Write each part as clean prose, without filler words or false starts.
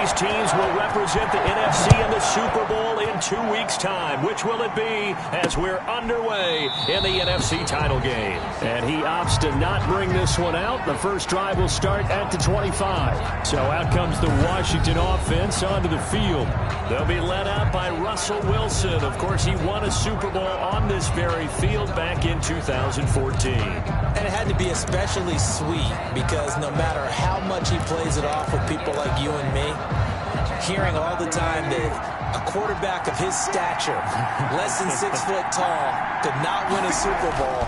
these teams will represent the NFC in the Super Bowl in 2 weeks' time. Which will it be as we're underway in the NFC title game? And he opts to not bring this one out. The first drive will start at the 25. So out comes the Washington offense onto the field. They'll be led out by Russell Wilson. Of course, he won a Super Bowl on this very field back in 2014. And it had to be especially sweet because no matter how much he plays it off with people like you and me, hearing all the time that a quarterback of his stature, less than 6 foot tall, could not win a Super Bowl,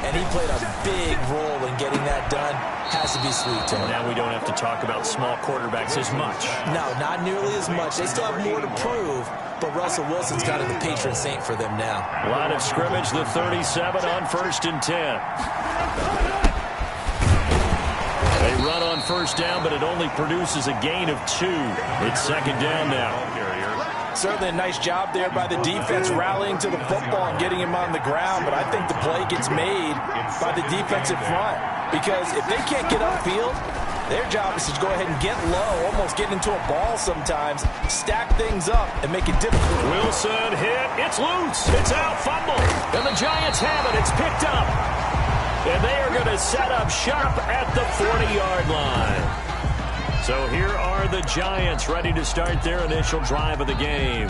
and he played a big role in getting that done, has to be sweet to him. Now we don't have to talk about small quarterbacks as much. No, not nearly as much. They still have more to prove, but Russell Wilson's kind of the patron saint for them now. Line of scrimmage, the 37 on 1st and 10. They run on first down, but it only produces a gain of 2. It's 2nd down now. Certainly a nice job there by the defense rallying to the football and getting him on the ground, but I think the play gets made by the defensive front because if they can't get upfield, their job is to go ahead and get low, almost get into a ball sometimes, stack things up, and make it difficult. Wilson hit. It's loose. It's out. Fumble. And the Giants have it. It's picked up. And they are going to set up shop at the 40-yard line. So here are the Giants ready to start their initial drive of the game.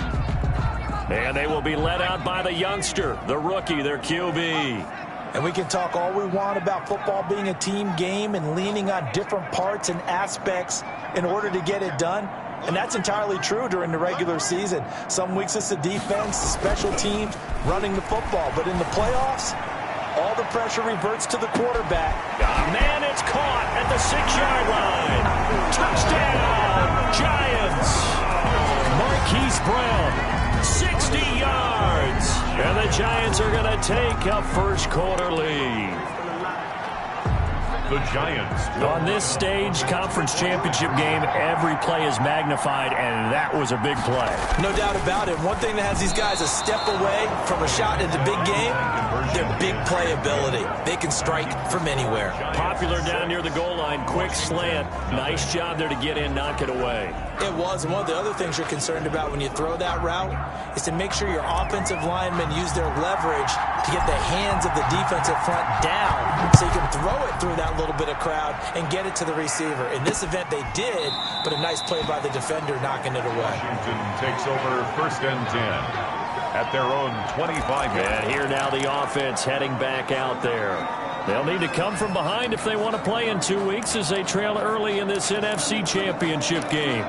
And they will be led out by the youngster, the rookie, their QB. And we can talk all we want about football being a team game and leaning on different parts and aspects in order to get it done. And that's entirely true during the regular season. Some weeks it's the defense, the special teams, running the football. But in the playoffs, all the pressure reverts to the quarterback. Man, it's caught at the 6-yard line. Touchdown, Giants. Marquise Brown, 60 yards. And the Giants are going to take a first-quarter lead. The Giants. On this stage, conference championship game, every play is magnified, and that was a big play. No doubt about it. One thing that has these guys a step away from a shot in the big game, their big play ability. They can strike from anywhere. Popular down near the goal line, quick slant. Nice job there to get in, knock it away. It was, and one of the other things you're concerned about when you throw that route is to make sure your offensive linemen use their leverage to get the hands of the defensive front down so you can throw it through that little bit of crowd and get it to the receiver. In this event, they did, but a nice play by the defender knocking it away. Washington takes over 1st and 10 at their own 25. And here now the offense heading back out there. They'll need to come from behind if they want to play in 2 weeks as they trail early in this NFC Championship game.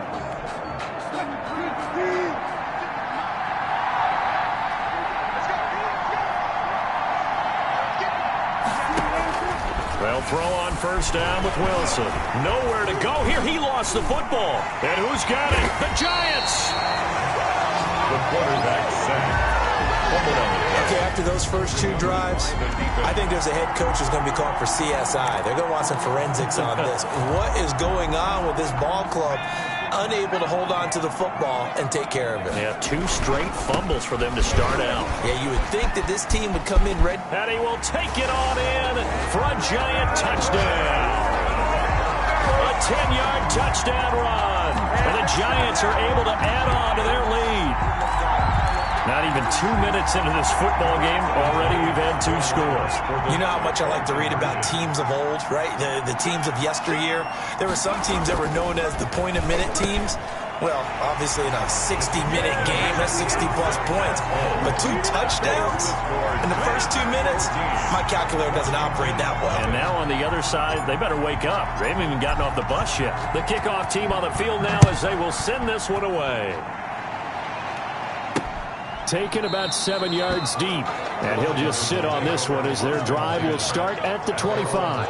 They'll throw on first down with Wilson. Nowhere to go here. He lost the football. And who's got it? The Giants. The quarterback sack. Okay, after those first 2 drives, I think there's a head coach who's going to be called for CSI. They're going to want some forensics on this. What is going on with this ball club? Unable to hold on to the football and take care of it. Yeah, 2 straight fumbles for them to start out. Yeah, you would think that this team would come in ready. And he will take it on in for a Giant touchdown. A 10-yard touchdown run. And the Giants are able to add on to their lead. Not even 2 minutes into this football game, already we've had 2 scores. You know how much I like to read about teams of old, right? The teams of yesteryear. There were some teams that were known as the point-a-minute teams. Well, obviously in a 60-minute game, that's 60-plus points. But 2 touchdowns in the first 2 minutes? My calculator doesn't operate that well. And now on the other side, they better wake up. They haven't even gotten off the bus yet. The kickoff team on the field now as they will send this one away. Taken about 7 yards deep. And he'll just sit on this one as their drive will start at the 25.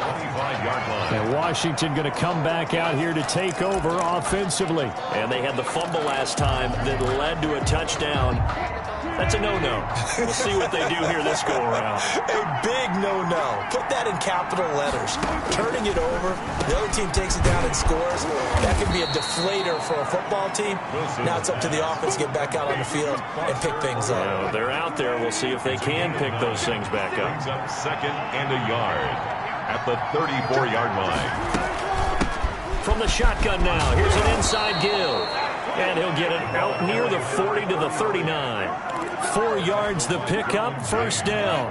And Washington going to come back out here to take over offensively. And they had the fumble last time that led to a touchdown. That's a no-no. We'll see what they do here this go-around. A big no-no. Put that in capital letters. Turning it over, the other team takes it down and scores. That could be a deflator for a football team. Now it's up to the offense to get back out on the field and pick things up. Well, they're out there. We'll see if they can pick those things back up. Brings up 2nd and a yard at the 34-yard line. From the shotgun now, here's an inside give. And he'll get it out near the 40 to the 39. 4 yards the pickup, first down.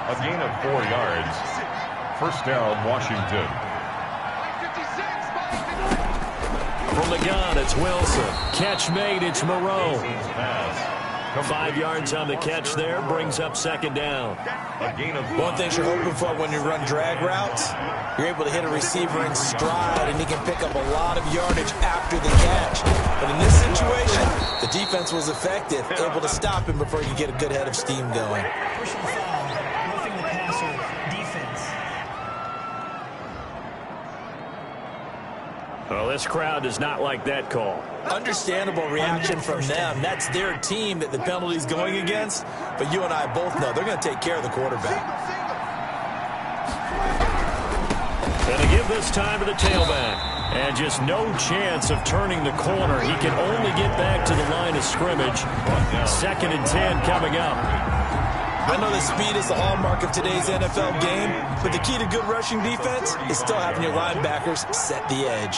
A gain of 4 yards. First down, Washington. From the gun, it's Wilson. Catch made, it's Moreau. Pass. 5 yards on the catch there, brings up second down. A gain of One thing you're hoping for when you run drag routes, you're able to hit a receiver in stride, and he can pick up a lot of yardage after the catch. But in this situation, the defense was effective, able to stop him before he could get a good head of steam going. Personal foul, roughing the passer, defense. Well, this crowd does not like that call. Understandable reaction from them. That's their team that the penalty's going against. But you and I both know they're going to take care of the quarterback. And to give this time to the tailback. And just no chance of turning the corner. He can only get back to the line of scrimmage. 2nd and 10 coming up. I know that speed is the hallmark of today's NFL game, but the key to good rushing defense is still having your linebackers set the edge.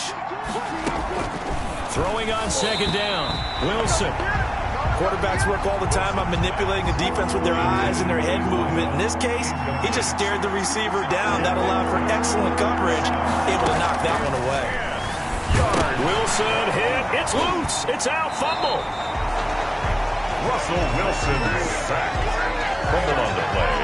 Throwing on second down, Wilson. Quarterbacks work all the time on manipulating a defense with their eyes and their head movement. In this case, he just stared the receiver down. That allowed for excellent coverage, able to knock that one away. Wilson hit. It's loose. It's out. Fumble. Russell Wilson sacked. Fumble on the play.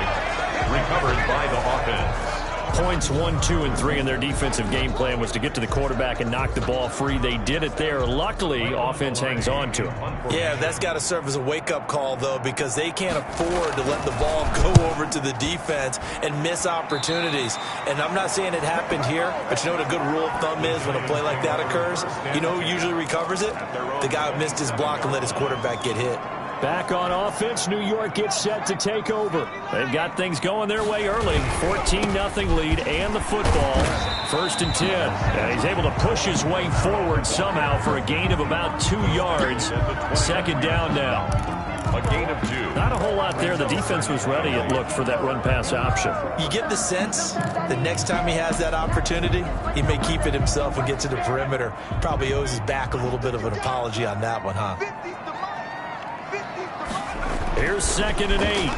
Recovered by the offense. Points 1, 2, and 3 in their defensive game plan was to get to the quarterback and knock the ball free. They did it there. Luckily, offense hangs on to it. Yeah, that's got to serve as a wake-up call, though, because they can't afford to let the ball go over to the defense and miss opportunities. And I'm not saying it happened here, but you know what a good rule of thumb is when a play like that occurs? You know who usually recovers it? The guy who missed his block and let his quarterback get hit. Back on offense, New York gets set to take over. They've got things going their way early. 14-0 lead and the football. 1st and 10. And he's able to push his way forward somehow for a gain of about 2 yards. 2nd down now. A gain of 2. Not a whole lot there. The defense was ready, it looked, for that run-pass option. You get the sense that next time he has that opportunity, he may keep it himself and get to the perimeter. Probably owes his back a little bit of an apology on that one, huh? Here's 2nd and 8.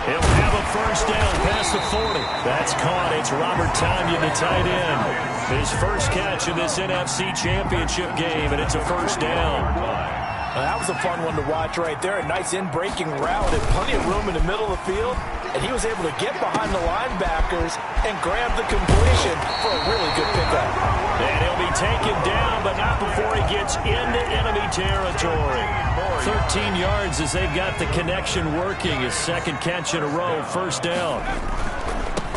He'll have a first down past the 40. That's caught. It's Robert Tonyan, the tight end. His first catch in this NFC Championship game, and it's a first down. Well, that was a fun one to watch right there. A nice in-breaking route and plenty of room in the middle of the field. And he was able to get behind the linebackers and grab the completion for a really good pickup. And he'll be taken down, but not before he gets into enemy territory. 13 yards as they've got the connection working. His 2nd catch in a row, first down.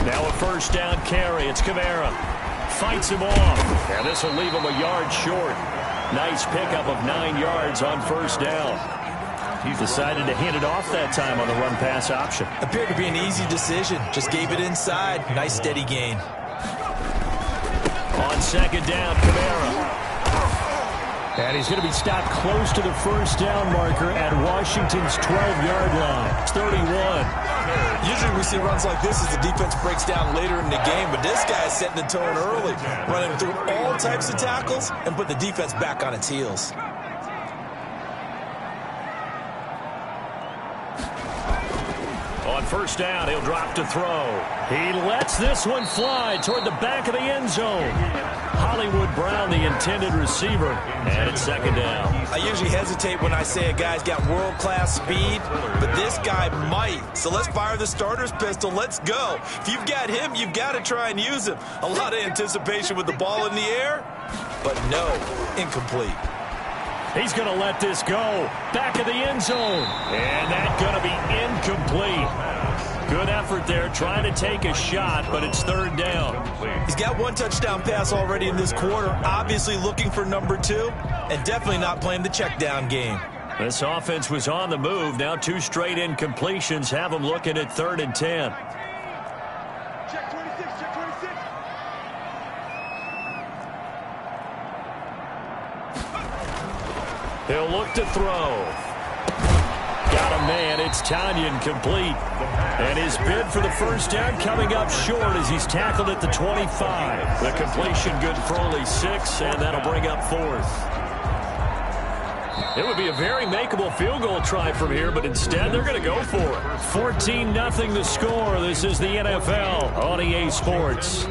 Now a first down carry. It's Kamara. Fights him off. And this will leave him a yard short. Nice pickup of 9 yards on first down. He's decided to hand it off that time on the run-pass option. Appeared to be an easy decision. Just gave it inside. Nice steady gain. On 2nd down, Kamara. And he's going to be stopped close to the first down marker at Washington's 12-yard line. It's 31. Usually we see runs like this as the defense breaks down later in the game, but this guy is setting the tone early, running through all types of tackles and put the defense back on its heels. On first down, he'll drop to throw. He lets this one fly toward the back of the end zone. Hollywood Brown, the intended receiver, and it's 2nd down. I usually hesitate when I say a guy's got world-class speed, but this guy might. So let's fire the starter's pistol. Let's go. If you've got him, you've got to try and use him. A lot of anticipation with the ball in the air, but no, incomplete. He's going to let this go. Back of the end zone. And that's going to be incomplete. Good effort there, trying to take a shot, but it's 3rd down. He's got 1 touchdown pass already in this quarter, obviously looking for number 2, and definitely not playing the check down game. This offense was on the move. Now 2 straight incompletions have them looking at 3rd and 10. Check 26, check 26. He'll look to throw. Got a man. It's Tanyan complete. And his bid for the first down coming up short as he's tackled at the 25. The completion good for only 6, and that'll bring up 4th. It would be a very makeable field goal try from here, but instead they're going to go for it. 14-0 the score. This is the NFL on EA Sports.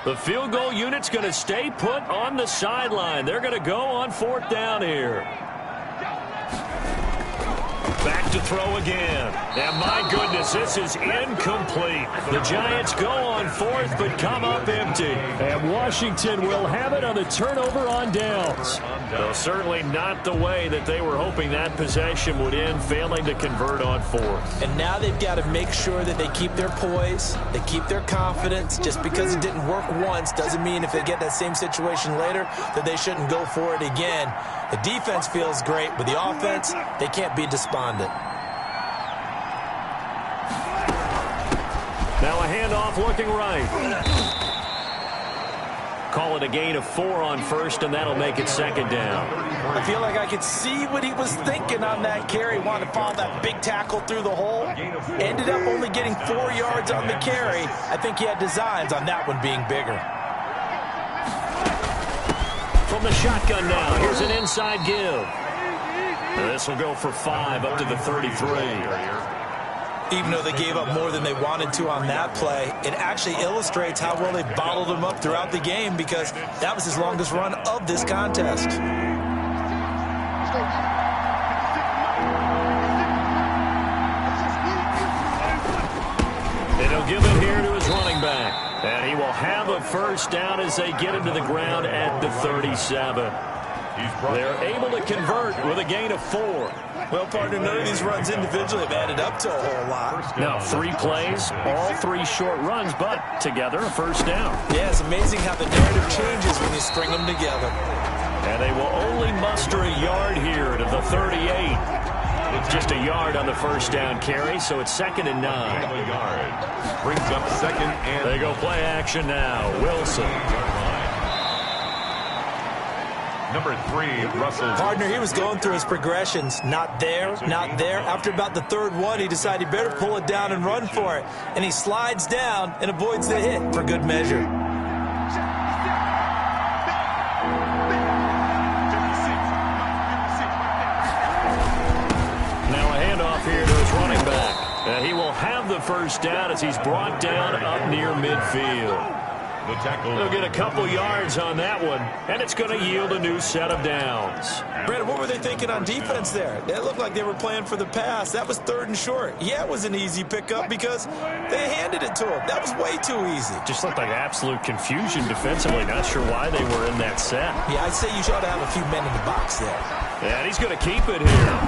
The field goal unit's going to stay put on the sideline. They're going to go on 4th down here. Back to throw again. And my goodness, this is incomplete. The Giants go on 4th, but come up empty. And Washington will have it on the turnover on downs. Though certainly not the way that they were hoping that possession would end, failing to convert on 4th. And now they've got to make sure that they keep their poise, they keep their confidence. Just because it didn't work once doesn't mean if they get that same situation later that they shouldn't go for it again. The defense feels great, but the offense, they can't be despondent. Now a handoff looking right. Call it a gain of 4 on 1st, and that'll make it 2nd down. I feel like I could see what he was thinking on that carry. Wanted to follow that big tackle through the hole. Ended up only getting 4 yards on the carry. I think he had designs on that one being bigger. From the shotgun now, here's an inside give. This will go for 5 up to the 33. Even though they gave up more than they wanted to on that play, it actually illustrates how well they bottled him up throughout the game because that was his longest run of this contest. And he'll give it here to his running back. And he will have a first down as they get him to the ground at the 37. They're able to convert with a gain of 4. Well, partner, none of these runs individually have added up to a whole lot. Now, 3 plays, all 3 short runs, but together a first down. Yeah, it's amazing how the narrative changes when you string them together. And they will only muster a yard here to the 38. Just a yard on the first down carry, so it's 2nd and 9. Brings up 2nd and... They go play action now. Wilson. Number 3, Russell. Partner, he was going through his progressions. Not there, not there. After about the 3rd one, he decided he better pull it down and run for it. And he slides down and avoids the hit for good measure. Now a handoff here to his running back. And he will have the first down as he's brought down up near midfield. They'll get a couple yards on that one, and it's going to yield a new set of downs. Brandon, what were they thinking on defense there? It looked like they were playing for the pass. That was 3rd and short. Yeah, it was an easy pickup because they handed it to him. That was way too easy. Just looked like absolute confusion defensively. Not sure why they were in that set. Yeah, I'd say you ought to have a few men in the box there. And he's going to keep it here.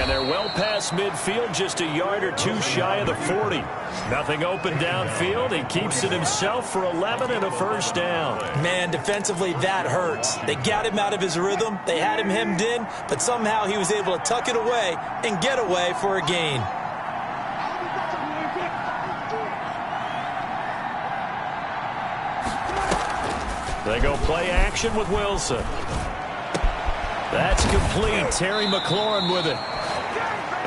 And they're well past midfield, just a yard or 2 shy of the 40. Nothing open downfield. He keeps it himself for 11 and a first down. Man, defensively, that hurts. They got him out of his rhythm. They had him hemmed in, but somehow he was able to tuck it away and get away for a gain. They go play action with Wilson. That's complete. Terry McLaurin with it.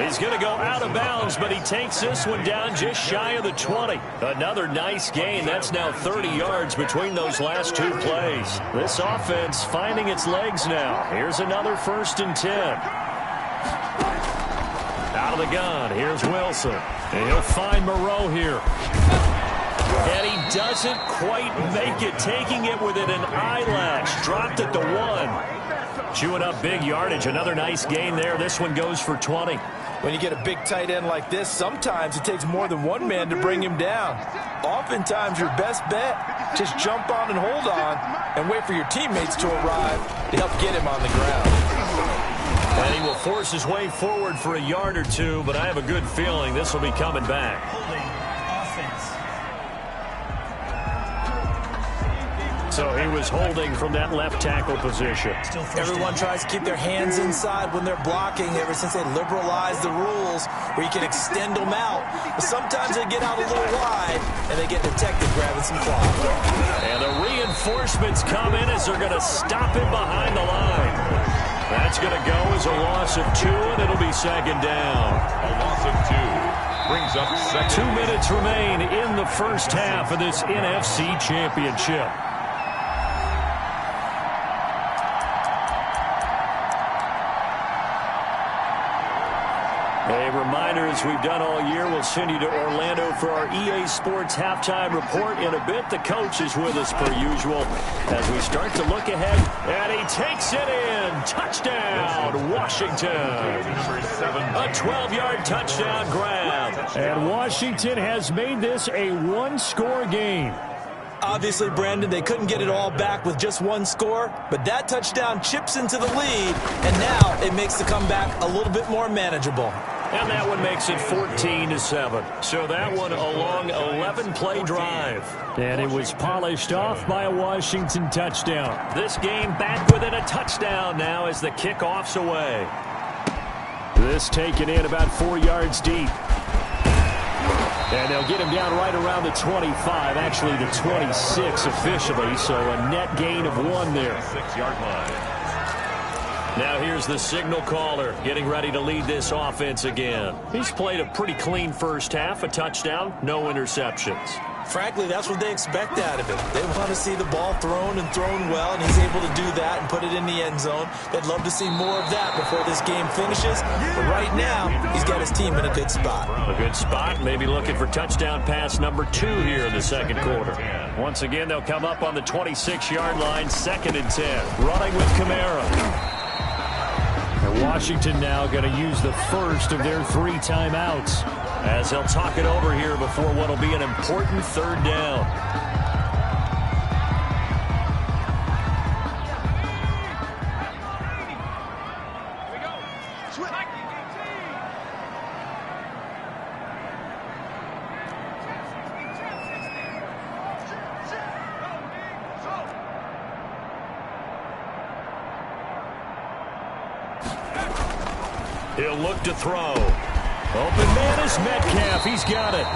He's going to go out of bounds, but he takes this one down just shy of the 20. Another nice gain. That's now 30 yards between those last 2 plays. This offense finding its legs now. Here's another 1st and 10. Out of the gun. Here's Wilson. And he'll find Moreau here. And he doesn't quite make it, taking it within an eyelash. Dropped at the 1. Chewing up big yardage. Another nice gain there. This one goes for 20. When you get a big tight end like this, sometimes it takes more than one man to bring him down. Oftentimes, your best bet, just jump on and hold on and wait for your teammates to arrive to help get him on the ground. And he will force his way forward for a yard or 2, but I have a good feeling this will be coming back. Holding offense. So he was holding from that left tackle position. Everyone tries to keep their hands inside when they're blocking ever since they liberalized the rules where you can extend them out. But sometimes they get out a little wide and they get detected grabbing some cloth. And the reinforcements come in as they're going to stop him behind the line. It's going to go as a loss of 2, and it'll be second down. A loss of 2 brings up second. 2 minutes remain in the first half of this NFC Championship. A reminder, as we've done all year, we'll send you to Orlando for our EA Sports halftime report. In a bit, the coach is with us per usual as we start to look ahead. And he takes it in. Touchdown, Washington. A 12-yard touchdown grab. And Washington has made this a one-score game. Obviously, Brandon, they couldn't get it all back with just one score, but that touchdown chips into the lead, and now it makes the comeback a little bit more manageable. And that one makes it 14-7. So that one a long 11-play drive. And it was polished off by a Washington touchdown. This game back within a touchdown now as the kickoff's away. This taken in about 4 yards deep. And they'll get him down right around the 25, actually the 26 officially, so a net gain of 1 there. 6-yard line. Now here's the signal caller getting ready to lead this offense again. He's played a pretty clean first half, a touchdown, no interceptions. Frankly, that's what they expect out of him. They want to see the ball thrown and thrown well, and he's able to do that and put it in the end zone. They'd love to see more of that before this game finishes. But right now, he's got his team in a good spot. A good spot, maybe looking for touchdown pass number 2 here in the second quarter. Once again, they'll come up on the 26-yard line, 2nd and 10. Running with Kamara. And Washington now going to use the first of their 3 timeouts as they'll talk it over here before what will be an important 3rd down. He'll look to throw. Open man is Metcalf. He's got it.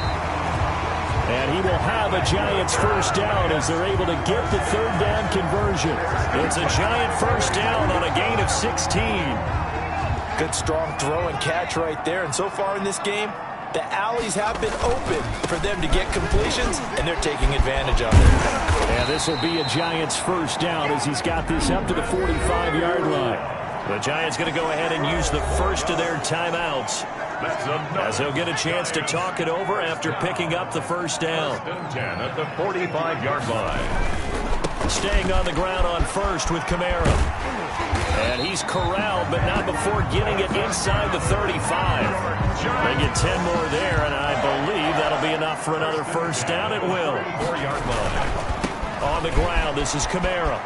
And he will have a Giants first down as they're able to get the 3rd down conversion. It's a Giant first down on a gain of 16. Good strong throw and catch right there. And so far in this game, the alleys have been open for them to get completions, and they're taking advantage of it. And this will be a Giants first down as he's got this up to the 45-yard line. The Giants going to go ahead and use the first of their timeouts as they'll get a chance to talk it over after picking up the first down. 10 at the 45-yard line. Staying on the ground on first with Kamara. And he's corralled, but not before getting it inside the 35. They get 10 more there, and I believe that'll be enough for another first down. It will. 4-yard line. On the ground, this is Kamara.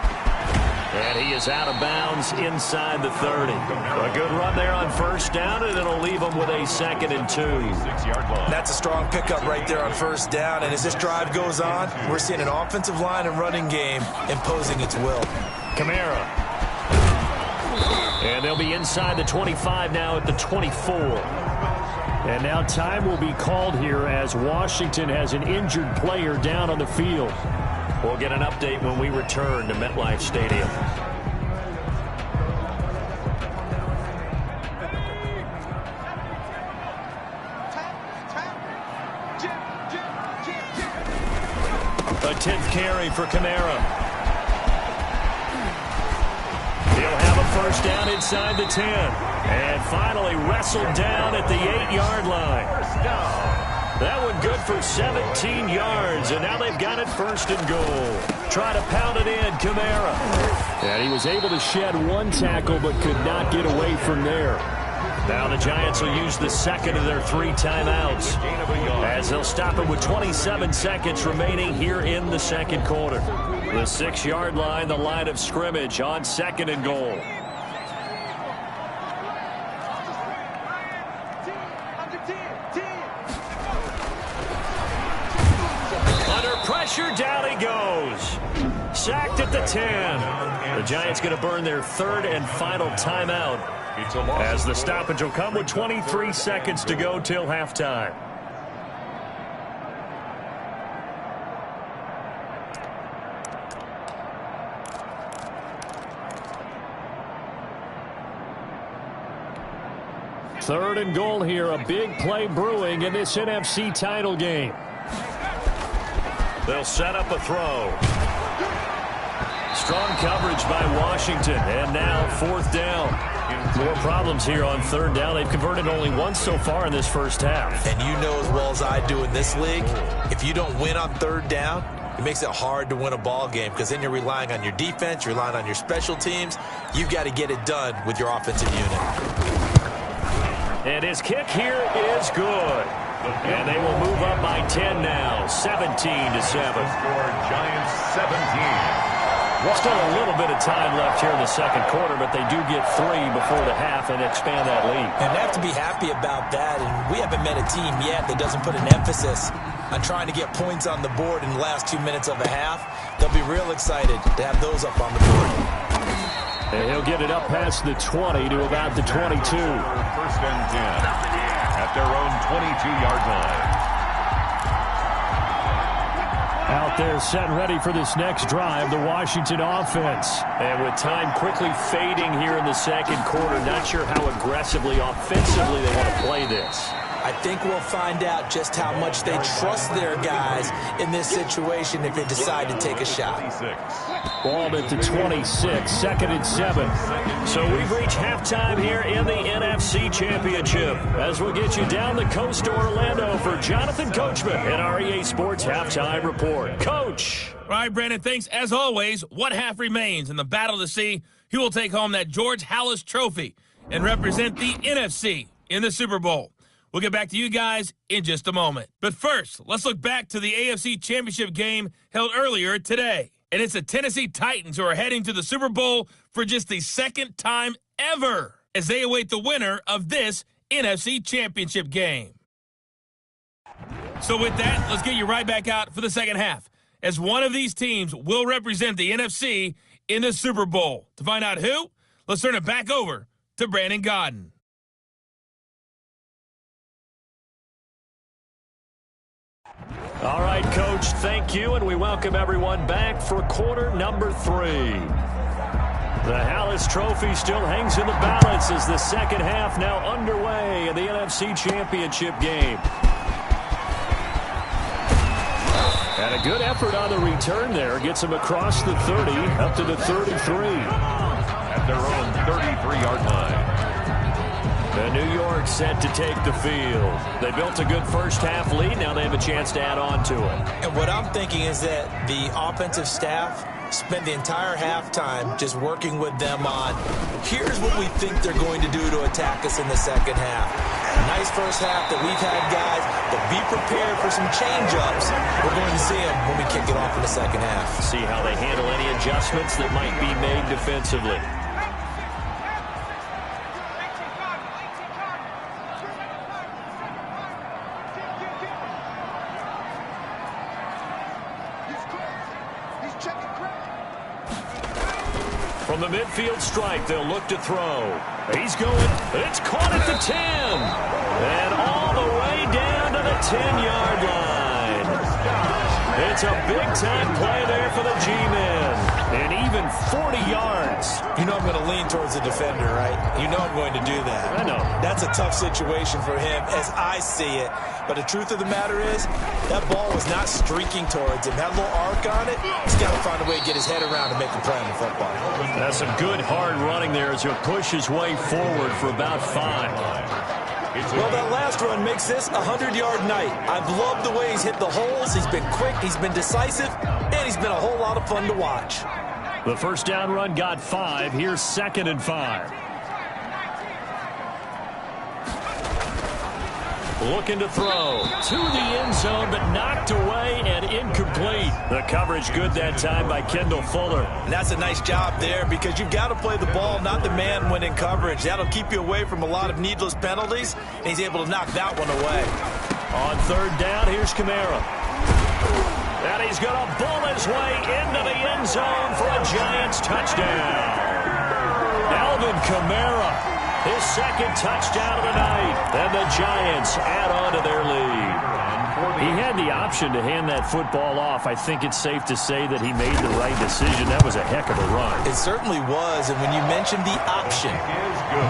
And he is out of bounds inside the 30. A good run there on first down, and it'll leave him with a 2nd and 2. 6-yard line. That's a strong pickup right there on first down. And as this drive goes on, we're seeing an offensive line and running game imposing its will. Kamara. And they'll be inside the 25 now at the 24. And now time will be called here as Washington has an injured player down on the field. We'll get an update when we return to MetLife Stadium. A 10th carry for Kamara. He'll have a first down inside the 10. And finally wrestled down at the 8-yard line. First down. That one good for 17 yards, and now they've got it 1st and goal. Try to pound it in, Kamara. And he was able to shed 1 tackle, but could not get away from there. Now the Giants will use the 2nd of their 3 timeouts as they'll stop it with 27 seconds remaining here in the second quarter. The 6-yard line, the line of scrimmage on 2nd and goal. Pressure, down he goes. Sacked at the 10. The Giants going to burn their 3rd and final timeout as the stoppage will come with 23 seconds to go till halftime. 3rd and goal here. A big play brewing in this NFC title game. They'll set up a throw. Strong coverage by Washington. And now 4th down. More problems here on 3rd down. They've converted only once so far in this first half. And you know as well as I do in this league, if you don't win on 3rd down, it makes it hard to win a ball game because then you're relying on your defense, you're relying on your special teams. You've got to get it done with your offensive unit. And his kick here is good. And they will move up by 10 now, 17-7. Score Giants 17. Still a little bit of time left here in the second quarter, but they do get 3 before the half and expand that lead. And they have to be happy about that. And we haven't met a team yet that doesn't put an emphasis on trying to get points on the board in the last 2 minutes of a half. They'll be real excited to have those up on the board. And he'll get it up past the 20 to about the 22. 1st and 10 at their own 22-yard line. Out there set and ready for this next drive, the Washington offense. And with time quickly fading here in the second quarter, not sure how aggressively, offensively they want to play this. I think we'll find out just how much they trust their guys in this situation if they decide to take a shot. Ball at the 26, 2nd and 7. So we've reached halftime here in the NFC Championship. As we'll get you down the coast to Orlando for Jonathan Coachman at our EA Sports Halftime Report. Coach. All right, Brandon, thanks. As always, one half remains in the battle to see who will take home that George Halas Trophy and represent the NFC in the Super Bowl. We'll get back to you guys in just a moment. But first, let's look back to the AFC Championship game held earlier today. And it's the Tennessee Titans who are heading to the Super Bowl for just the 2nd time ever as they await the winner of this NFC Championship game. So with that, let's get you right back out for the second half, as one of these teams will represent the NFC in the Super Bowl. To find out who, let's turn it back over to Brandon Godden. All right, Coach, thank you, and we welcome everyone back for quarter number 3. The Halas Trophy still hangs in the balance as the second half now underway in the NFC Championship game. And a good effort on the return there. Gets him across the 30, up to the 33. At their own 33-yard line. And New York set to take the field. They built a good first half lead. Now they have a chance to add on to it. And what I'm thinking is that the offensive staff spent the entire halftime just working with them on, here's what we think they're going to do to attack us in the second half. A nice first half that we've had, guys, but be prepared for some change-ups. We're going to see them when we kick it off in the second half. See how they handle any adjustments that might be made defensively. From the midfield stripe, they'll look to throw. He's going. It's caught at the 10. And all the way down to the 10-yard line. It's a big-time play there for the G-men. And even 40 yards. You know I'm going to lean towards the defender, right? You know I'm going to do that. I know. That's a tough situation for him as I see it. But the truth of the matter is, that ball was not streaking towards him. That little arc on it, he's got to find a way to get his head around and make a play on the football. That's some good hard running there as he'll push his way forward for about 5. Well, that last run makes this a 100-yard night. I've loved the way he's hit the holes. He's been quick, he's been decisive, and he's been a whole lot of fun to watch. The first down run got 5. Here's 2nd and 5. Looking to throw to the end zone, but knocked away and incomplete. The coverage good that time by Kendall Fuller. And that's a nice job there because you've got to play the ball, not the man when in coverage. That'll keep you away from a lot of needless penalties, and he's able to knock that one away. On 3rd down, here's Kamara. And he's going to bull his way into the end zone for a Giants touchdown. Alvin Kamara. His 2nd touchdown of the night. And the Giants add on to their lead. He had the option to hand that football off. I think it's safe to say that he made the right decision. That was a heck of a run. It certainly was, and when you mentioned the option,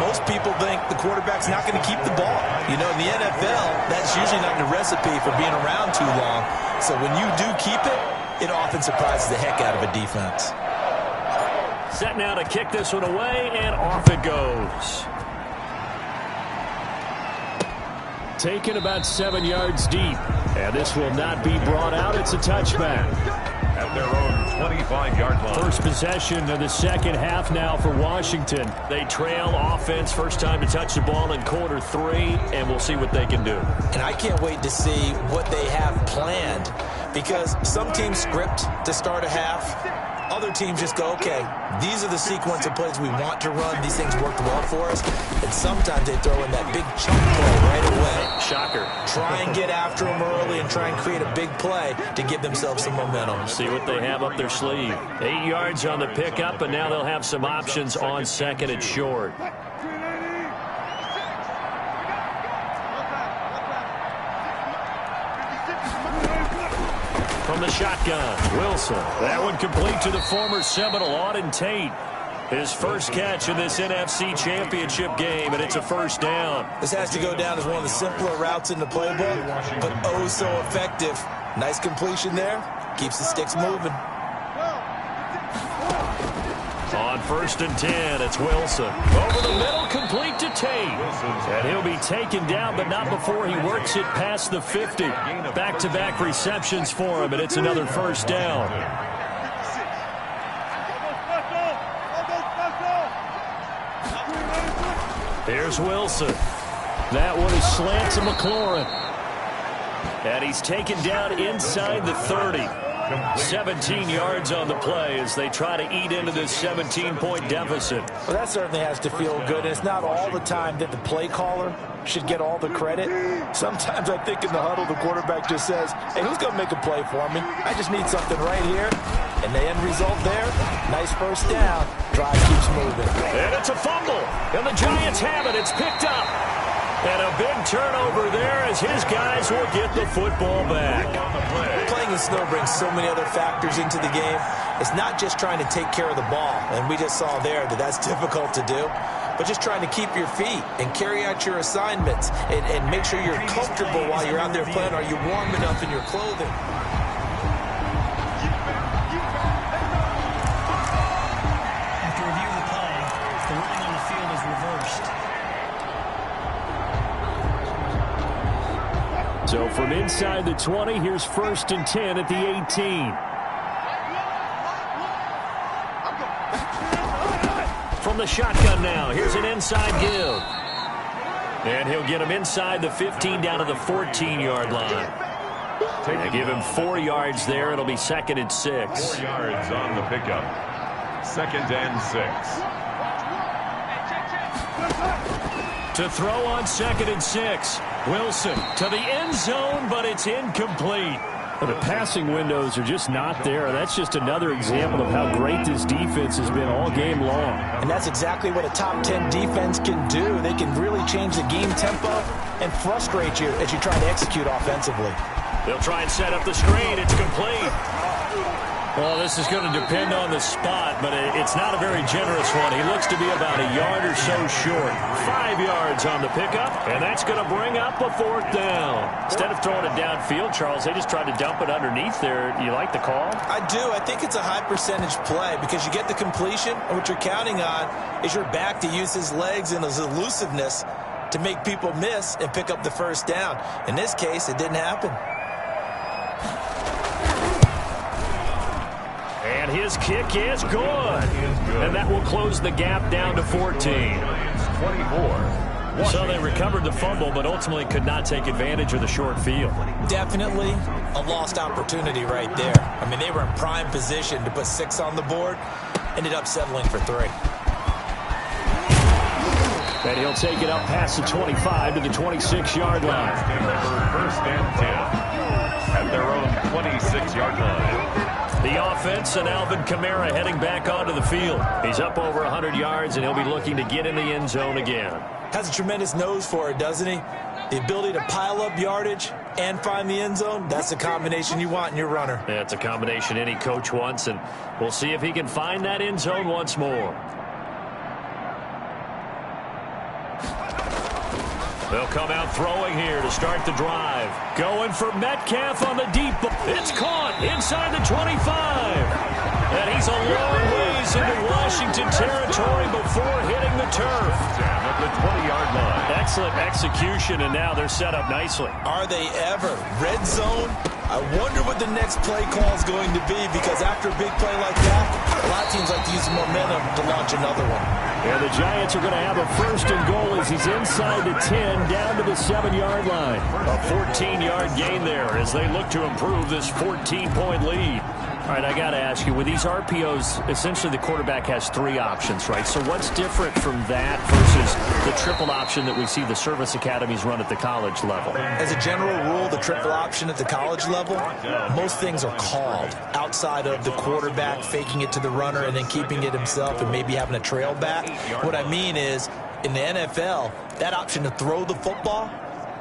most people think the quarterback's not going to keep the ball. You know, in the NFL, that's usually not the recipe for being around too long. So when you do keep it, it often surprises the heck out of a defense. Set now to kick this one away, and off it goes. Taken about 7 yards deep, and this will not be brought out. It's a touchback. At their own 25-yard line. First possession of the second half now for Washington. They trail offense, first time to touch the ball in quarter 3, and we'll see what they can do. And I can't wait to see what they have planned, because some teams script to start a half. Other teams just go, okay, these are the sequence of plays we want to run. These things worked well for us. And sometimes they throw in that big chunk play right away. Shocker. Try and get after them early and try and create a big play to give themselves some momentum. See what they have up their sleeve. 8 yards on the pickup, and now they'll have some options on second and short. From the shotgun, Wilson. That one complete to the former Seminole, Auden Tate. His first catch in this NFC Championship game, and it's a first down. This has to go down as one of the simpler routes in the playbook, but oh so effective. Nice completion there. Keeps the sticks moving. On 1st and 10, it's Wilson. Over the middle, complete to Tate. And he'll be taken down, but not before he works it past the 50. Back-to-back receptions for him, and it's another first down. Here's Wilson. That one is slant to McLaurin. And he's taken down inside the 30. 17 yards on the play as they try to eat into this 17-point deficit. Well, that certainly has to feel good. And it's not all the time that the play caller should get all the credit. Sometimes I think in the huddle, the quarterback just says, hey, who's going to make a play for me? I just need something right here. And the end result there, nice first down. Drive keeps moving. And it's a fumble. And the Giants have it. It's picked up. And a big turnover there as his guys will get the football back. Playing in snow brings so many other factors into the game. It's not just trying to take care of the ball, and we just saw there that that's difficult to do, but just trying to keep your feet and carry out your assignments and make sure you're comfortable while you're out there playing. Are you warm enough in your clothing? After review of the play, the ruling on the field is reversed. So from inside the 20, here's 1st and 10 at the 18. From the shotgun now, here's an inside give. And he'll get him inside the 15 down to the 14-yard line. They give him 4 yards there. It'll be 2nd and 6. 4 yards on the pickup. 2nd and 6. To throw on 2nd and 6. Wilson to the end zone, but it's incomplete. Well, the passing windows are just not there. That's just another example of how great this defense has been all game long. And that's exactly what a top 10 defense can do. They can really change the game tempo and frustrate you as you try to execute offensively. They'll try and set up the screen. It's complete. Well, this is going to depend on the spot, but it's not a very generous one. He looks to be about a yard or so short. 5 yards on the pickup, and that's going to bring up a 4th down. Instead of throwing it downfield, Charles, they just tried to dump it underneath there. You like the call? I do. I think it's a high-percentage play because you get the completion, and what you're counting on is your back to use his legs and his elusiveness to make people miss and pick up the first down. In this case, it didn't happen. And his kick is good. And that will close the gap down to 14. 24. So they recovered the fumble, but ultimately could not take advantage of the short field. Definitely a lost opportunity right there. I mean, they were in prime position to put 6 on the board. Ended up settling for 3. And he'll take it up past the 25 to the 26-yard line. 1st and 10 at their own 26-yard line. The offense and Alvin Kamara heading back onto the field. He's up over 100 yards, and he'll be looking to get in the end zone again. Has a tremendous nose for it, doesn't he? The ability to pile up yardage and find the end zone, that's the combination you want in your runner. Yeah, it's a combination any coach wants, and we'll see if he can find that end zone once more. They'll come out throwing here to start the drive. Going for Metcalf on the deep ball. It's caught inside the 25. And he's a long ways into Washington territory before hitting the turf. At the 20-yard line. Excellent execution, and now they're set up nicely. Are they ever? Red zone? I wonder what the next play call is going to be, because after a big play like that, a lot of teams like to use the momentum to launch another one. And the Giants are going to have a first and goal as he's inside the 10 down to the 7-yard line. A 14-yard gain there as they look to improve this 14-point lead. All right, I got to ask you, with these RPOs, essentially the quarterback has 3 options, right? So what's different from that versus the triple option that we see the service academies run at the college level? As a general rule, the triple option at the college level, most things are called outside of the quarterback faking it to the runner and then keeping it himself and maybe having a trail back. What I mean is, in the NFL, that option to throw the football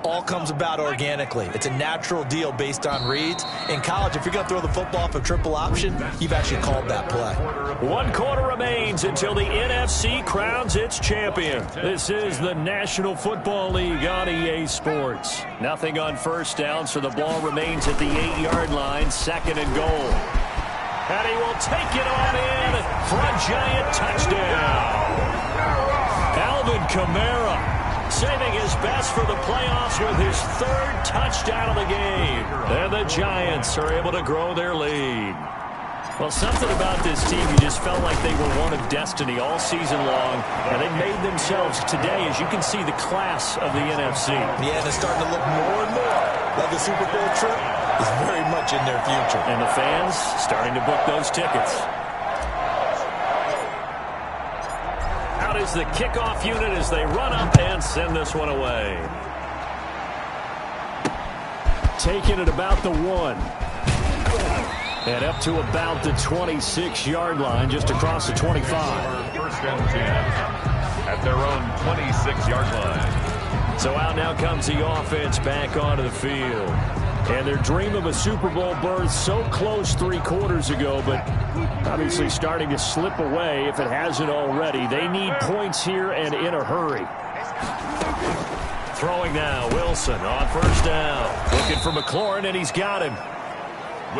all comes about organically. It's a natural deal based on reads. In college, if you're going to throw the football off a triple option, you've actually called that play. 1 quarter remains until the NFC crowns its champion. This is the National Football League on EA Sports. Nothing on first down, so the ball remains at the 8-yard line, 2nd and goal. And he will take it on in for a Giant touchdown. Alvin Kamara saving his best for the playoffs with his 3rd touchdown of the game. And the Giants are able to grow their lead. Well, something about this team, you just felt like they were one of destiny all season long, and they made themselves today, as you can see, the class of the NFC. Yeah, and it's starting to look more and more like the Super Bowl trip is very much in their future. And the fans starting to book those tickets. Out is the kickoff unit as they run up and send this one away. Taking it about the 1. And up to about the 26-yard line, just across the 25. First and 10 at their own 26-yard line. So out now comes the offense back onto the field. And their dream of a Super Bowl berth so close 3 quarters ago, but obviously starting to slip away if it hasn't already. They need points here and in a hurry. Throwing now, Wilson on first down. Looking for McLaurin, and he's got him.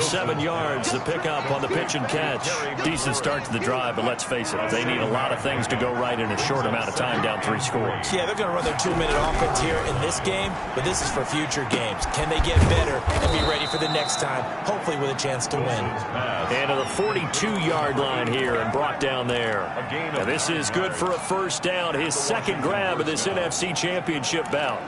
7 yards, the pickup on the pitch and catch. Decent start to the drive, but let's face it, they need a lot of things to go right in a short amount of time, down 3 scores. Yeah, they're going to run their 2-minute offense here in this game, but this is for future games. Can they get better and be ready for the next time, hopefully with a chance to win? And to the 42-yard line here and brought down there. And this is good for a first down, his 2nd grab of this NFC Championship bout.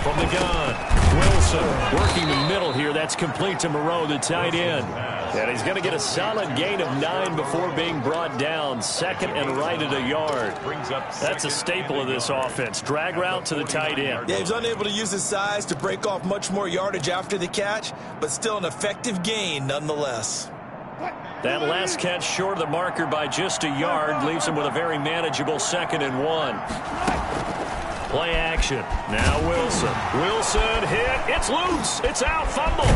From the gun, Wilson working the middle here. That's complete to Moreau, the tight end. And he's going to get a solid gain of 9 before being brought down. 2nd and right at a yard. That's a staple of this offense. Drag route to the tight end. Yeah, he's unable to use his size to break off much more yardage after the catch, but still an effective gain nonetheless. That last catch short of the marker by just a yard leaves him with a very manageable 2nd and 1. Play action. Now Wilson. Wilson hit. It's loose. It's out. Fumble.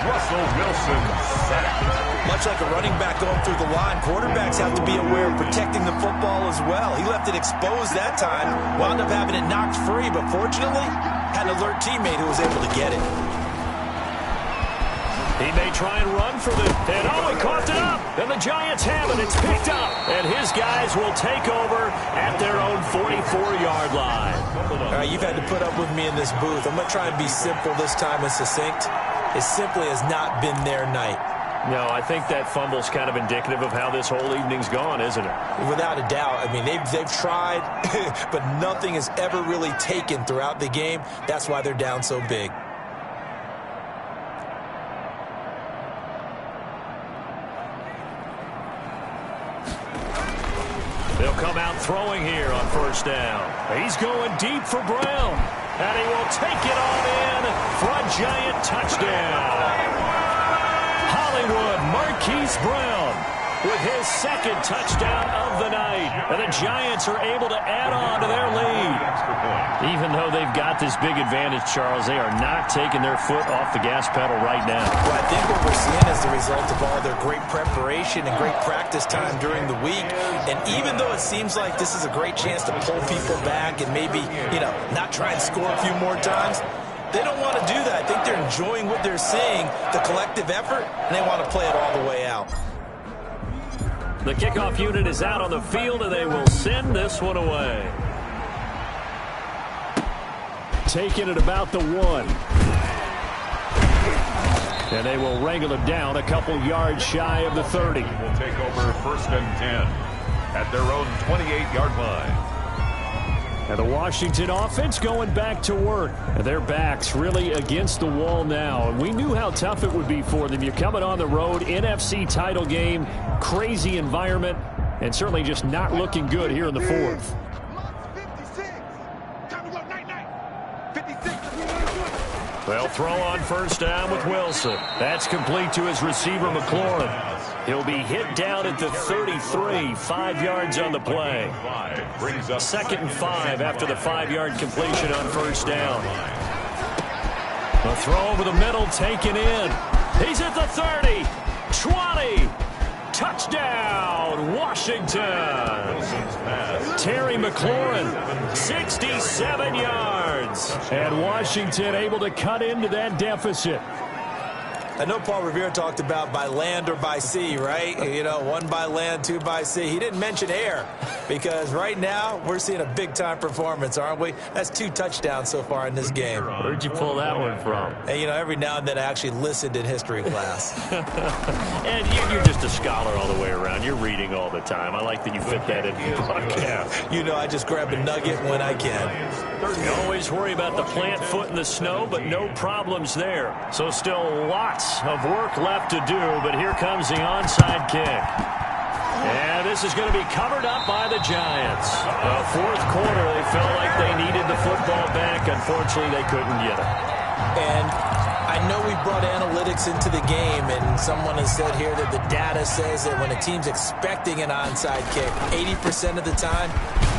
Russell Wilson sacked. Much like a running back going through the line, quarterbacks have to be aware of protecting the football as well. He left it exposed that time, wound up having it knocked free, but fortunately, had an alert teammate who was able to get it. He may try and run for the... And oh, he caught it up. And the Giants have it. It's picked up. And his guys will take over at their own 44-yard line. All right, you've had to put up with me in this booth. I'm going to try and be simple this time and succinct. It simply has not been their night. No, I think that fumble's kind of indicative of how this whole evening's gone, isn't it? Without a doubt. I mean, they've tried, but nothing has ever really taken throughout the game. That's why they're down so big. They'll come out throwing here on first down. He's going deep for Brown. And he will take it on in for a giant touchdown. Hollywood Marquise Brown with his second touchdown of the night. And the Giants are able to add on to their lead. Even though they've got this big advantage, Charles, they are not taking their foot off the gas pedal right now. Well, I think what we're seeing is the result of all their great preparation and great practice time during the week. And even though it seems like this is a great chance to pull people back and maybe, not try and score a few more times, they don't want to do that. I think they're enjoying what they're seeing, the collective effort, and they want to play it all the way out. The kickoff unit is out on the field, and they will send this one away. Taking it about the 1. And they will wrangle it down a couple yards shy of the 30. Will take over first and 10 at their own 28-yard line. And the Washington offense going back to work. And their backs really against the wall now. And we knew how tough it would be for them. You're coming on the road, NFC title game, crazy environment, and certainly just not looking good here in the fourth. They'll throw on first down with Wilson. That's complete to his receiver, McLaurin. He'll be hit down at the 33, 5 yards on the play. 2nd and 5 after the 5-yard completion on first down. The throw over the middle taken in. He's at the 30, 20. Touchdown, Washington. Terry McLaurin, 67 yards. And Washington able to cut into that deficit. I know Paul Revere talked about by land or by sea, right? 1 by land, 2 by sea. He didn't mention air because right now we're seeing a big-time performance, aren't we? That's 2 touchdowns so far in this game. Where'd you pull that one from? And, every now and then I actually listened in history class. And you're just a scholar all the way around. You're reading all the time. I like that you fit that in the podcast. I just grab a nugget when I can. You always worry about the plant foot in the snow, but no problems there. So still lots of work left to do, but here comes the onside kick. And this is going to be covered up by the Giants. Fourth quarter, they felt like they needed the football back. Unfortunately, they couldn't get it. And I know we brought analytics into the game, and someone has said here that the data says that when a team's expecting an onside kick, 80% of the time,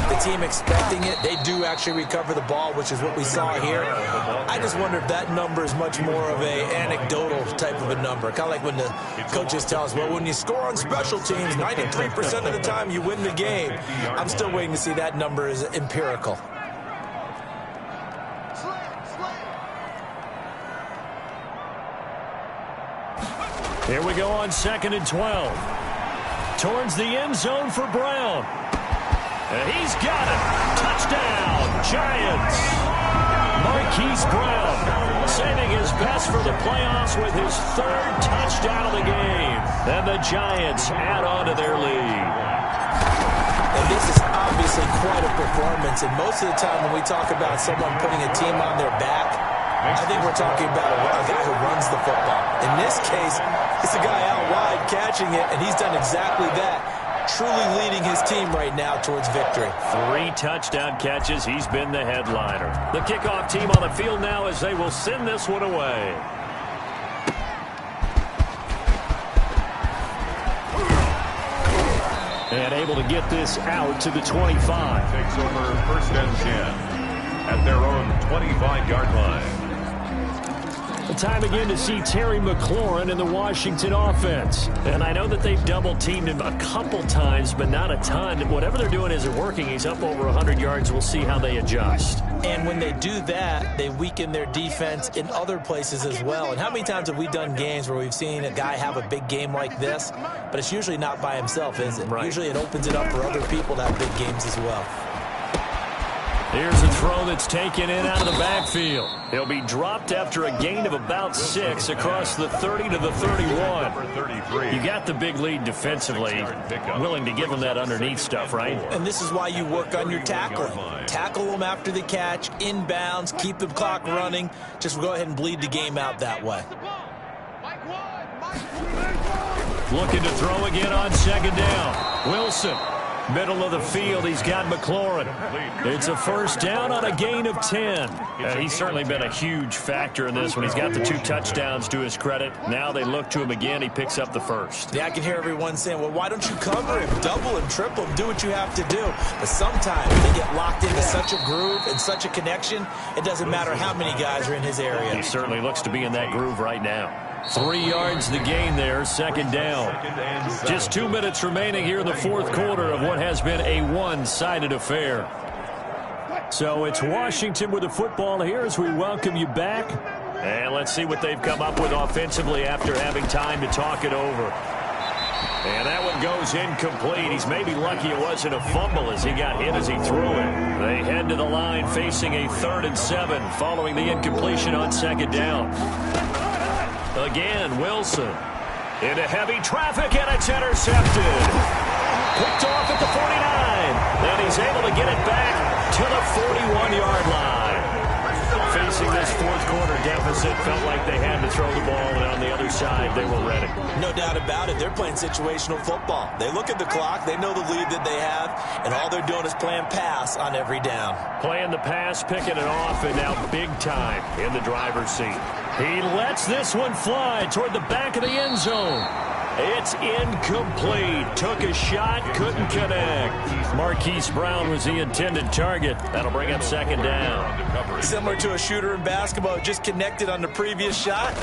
the team expecting it, they do actually recover the ball, which is what we saw here. I just wonder if that number is much more of a anecdotal type of a number. Kind of like when the coaches tell us, well, when you score on special teams, 93% of the time you win the game. I'm still waiting to see that number is empirical. Here we go on 2nd and 12. Towards the end zone for Brown. And he's got it. Touchdown, Giants. Marquise Brown saving his best for the playoffs with his 3rd touchdown of the game. And the Giants add on to their lead. And this is obviously quite a performance. And most of the time when we talk about someone putting a team on their back, I think we're talking about a guy who runs the football. In this case, it's a guy out wide catching it, and he's done exactly that, truly leading his team right now towards victory. 3 touchdown catches. He's been the headliner. The kickoff team on the field now as they will send this one away. And able to get this out to the 25. Takes over first and 10 at their own 25-yard line. Time again to see Terry McLaurin in the Washington offense. And I know that they've double-teamed him a couple times, but not a ton. Whatever they're doing isn't working. He's up over 100 yards. We'll see how they adjust. And when they do that, they weaken their defense in other places as well. And how many times have we done games where we've seen a guy have a big game like this, but it's usually not by himself, is it? Right. Usually it opens it up for other people to have big games as well. Here's a throw that's taken in out of the backfield. He'll be dropped after a gain of about 6 across the 30 to the 31. You got the big lead defensively. Willing to give him that underneath stuff, right? And this is why you work on your tackling. Tackle them after the catch, inbounds, keep the clock running. Just go ahead and bleed the game out that way. Looking to throw again on 2nd down. Wilson. Middle of the field, he's got McLaurin. It's a first down on a gain of 10. He's certainly been a huge factor in this one. He's got the 2 touchdowns to his credit. Now they look to him again. He picks up the first. Yeah, I can hear everyone saying, well, why don't you cover him, double him, triple him, do what you have to do. But sometimes they get locked into such a groove and such a connection, it doesn't matter how many guys are in his area. He certainly looks to be in that groove right now. 3 yards the gain there, second down. Just 2 minutes remaining here in the fourth quarter of what has been a one-sided affair. So it's Washington with the football here as we welcome you back. And let's see what they've come up with offensively after having time to talk it over. And that one goes incomplete. He's maybe lucky it wasn't a fumble as he got hit as he threw it. They head to the line facing a 3rd and 7 following the incompletion on second down. Again, Wilson into heavy traffic, and it's intercepted. Picked off at the 49. Then he's able to get it back to the 41-yard line. Facing this fourth quarter deficit, felt like they had to throw the ball, and on the other side, they were ready. No doubt about it. They're playing situational football. They look at the clock, they know the lead that they have, and all they're doing is playing pass on every down. Playing the pass, picking it off, and now big time in the driver's seat. He lets this one fly toward the back of the end zone. It's incomplete. Took a shot, couldn't connect. Marquise Brown was the intended target. That'll bring up second down. Similar to a shooter in basketball, just connected on the previous shot.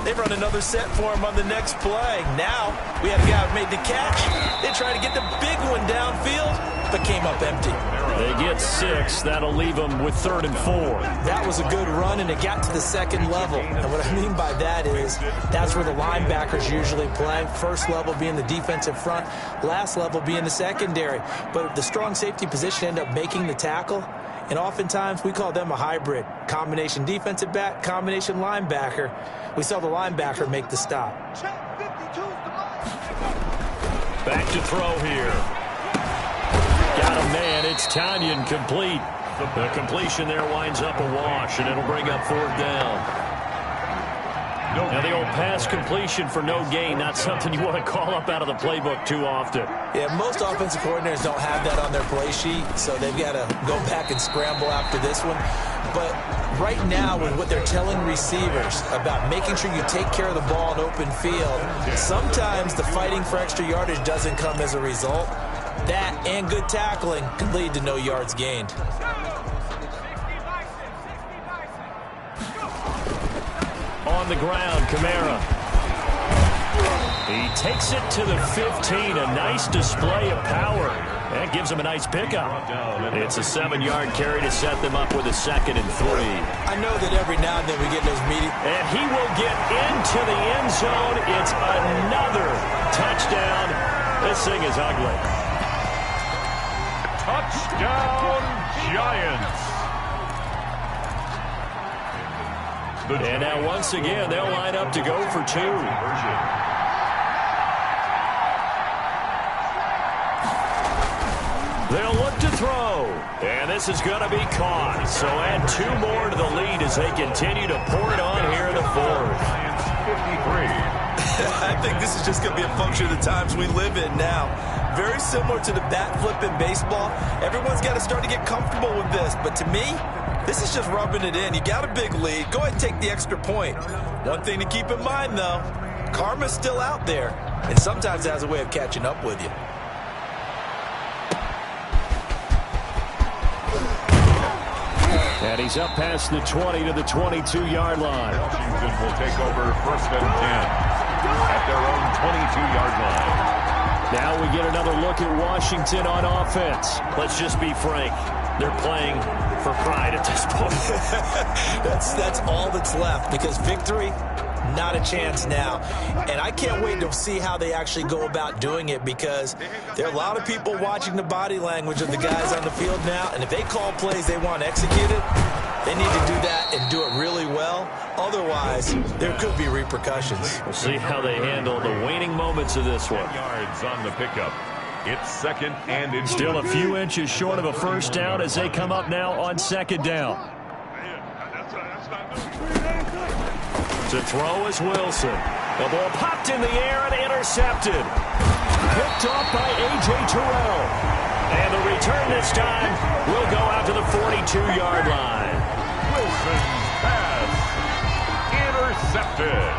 They run another set for him on the next play. Now, we had a guy who made the catch. They tried to get the big one downfield, but came up empty. They get 6. That'll leave them with 3rd and 4. That was a good run, and it got to the second level. And what I mean by that is that's where the linebackers usually play. First level being the defensive front, last level being the secondary. But the strong safety position ended up making the tackle, and oftentimes we call them a hybrid. Combination defensive back, combination linebacker. We saw the linebacker make the stop. Back to throw here. Got a man. It's Tanyan complete. The completion there winds up a wash, and it'll bring up 4th down. Now the old pass completion for no gain, not something you want to call up out of the playbook too often. Yeah, most offensive coordinators don't have that on their play sheet, so they've got to go back and scramble after this one. But right now, with what they're telling receivers about making sure you take care of the ball in open field, sometimes the fighting for extra yardage doesn't come as a result. That and good tackling can lead to no yards gained. On the ground, Kamara. He takes it to the 15. A nice display of power. That gives him a nice pickup. It's a 7-yard carry to set them up with a 2nd and 3. I know that every now and then we get those meetings. And he will get into the end zone. It's another touchdown. This thing is ugly. Touchdown, Giants. And now once again, they'll line up to go for 2. They'll look to throw. And this is going to be caught. So add 2 more to the lead as they continue to pour it on here in the fourth. 53. I think this is just going to be a function of the times we live in now. Very similar to the bat flip in baseball. Everyone's got to start to get comfortable with this. But to me, this is just rubbing it in. You got a big lead. Go ahead and take the extra point. One thing to keep in mind, though, karma's still out there. And sometimes it has a way of catching up with you. And he's up past the 20 to the 22-yard line. Washington will take over 1st and 10 at their own 22-yard line. Now we get another look at Washington on offense. Let's just be frank. They're playing for pride at this point. That's all that's left, because victory, not a chance now. And I can't wait to see how they actually go about doing it, because there are a lot of people watching the body language of the guys on the field now, and if they call plays they want executed, they need to do that and do it really well. Otherwise, there could be repercussions. We'll see how they handle the waning moments of this one. 10 yards on the pickup. It's 2nd and inches. Still a few inches short of a first down as they come up now on 2nd down. To throw is Wilson. The ball popped in the air and intercepted. Picked off by A.J. Terrell. And the return this time will go out to the 42-yard line. Wilson's pass intercepted.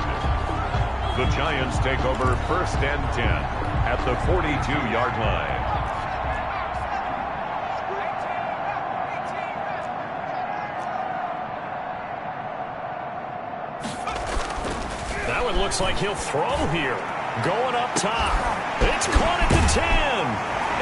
The Giants take over 1st and 10 at the 42-yard line. That one looks like he'll throw here. Going up top. It's caught at the 10.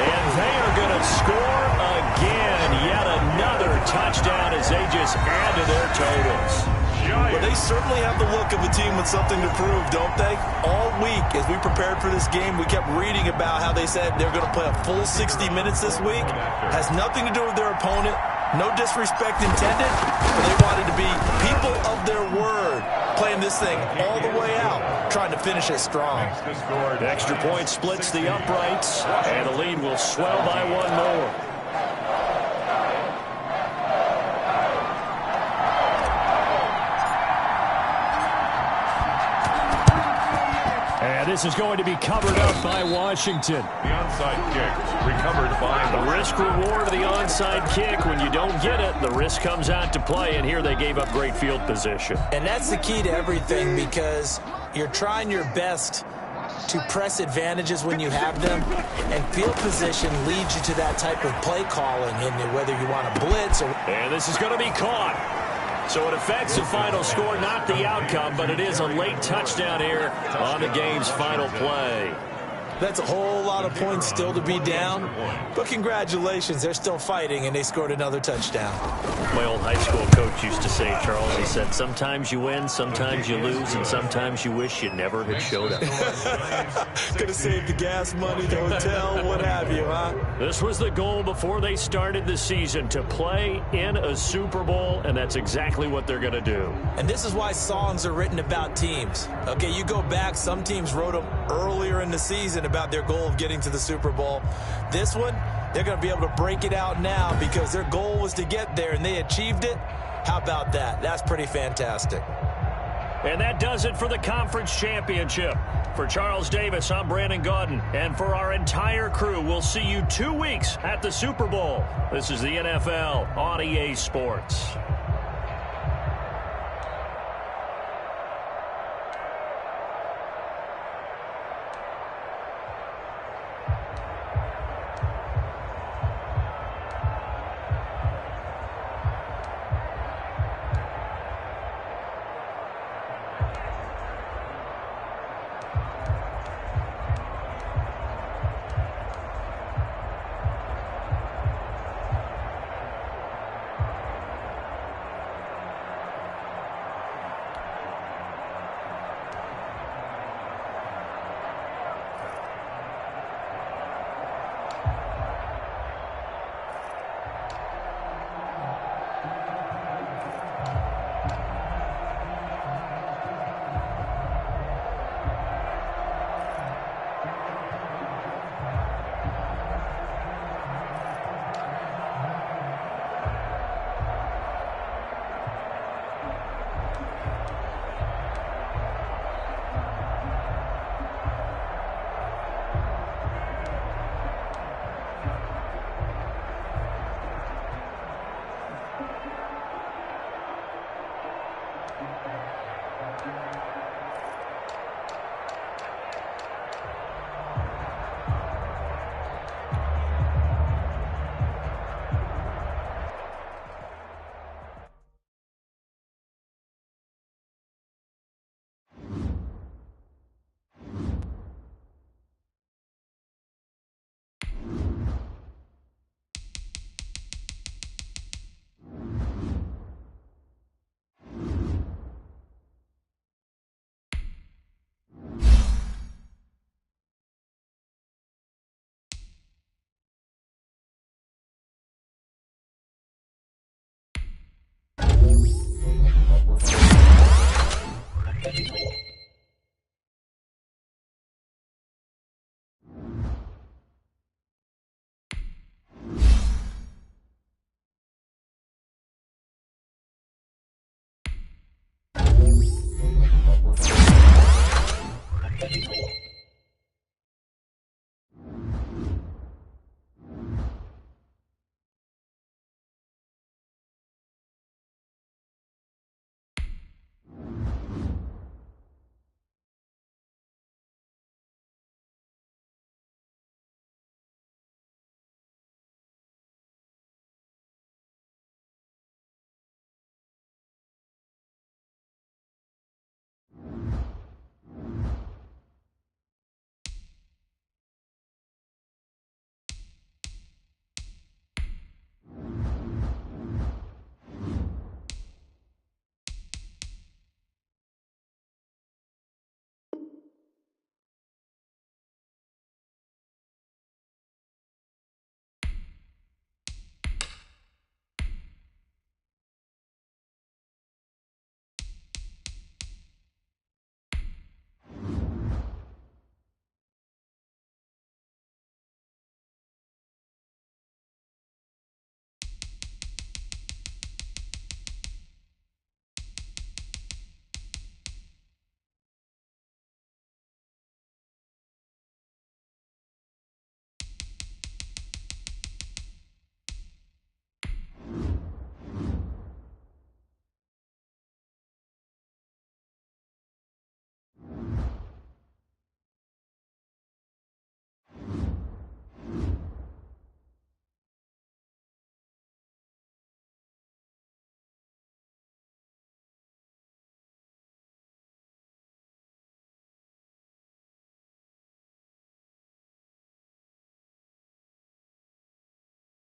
And they are going to score again. Yet another touchdown as they just add to their totals. Well, they certainly have the look of a team with something to prove, don't they? All week, as we prepared for this game, we kept reading about how they said they're going to play a full 60 minutes this week. Has nothing to do with their opponent. No disrespect intended, but they wanted to be people of their word, playing this thing all the way out, trying to finish it strong. Extra point splits the uprights, and the lead will swell by one more. And this is going to be covered up by Washington. The onside kick recovered by the risk-reward of the onside kick. When you don't get it, the risk comes out to play, and here they gave up great field position. And that's the key to everything, because you're trying your best to press advantages when you have them, and field position leads you to that type of play calling, and whether you want to blitz or... And this is going to be caught. So it affects the final score, not the outcome, but it is a late touchdown here on the game's final play. That's a whole lot of points still to be down, but congratulations, they're still fighting, and they scored another touchdown. My old high school coach used to say, Charles, he said, sometimes you win, sometimes you lose, and sometimes you wish you never had showed up. Could have saved the gas money, the hotel, what have you, huh? This was the goal before they started the season, to play in a Super Bowl, and that's exactly what they're going to do. And this is why songs are written about teams. Okay, you go back, some teams wrote them earlier in the season about their goal of getting to the Super Bowl. This one, they're going to be able to break it out now because their goal was to get there, and they achieved it. How about that? That's pretty fantastic. And that does it for the conference championship. For Charles Davis, I'm Brandon Gaudin. And for our entire crew, we'll see you 2 weeks at the Super Bowl. This is the NFL on EA Sports.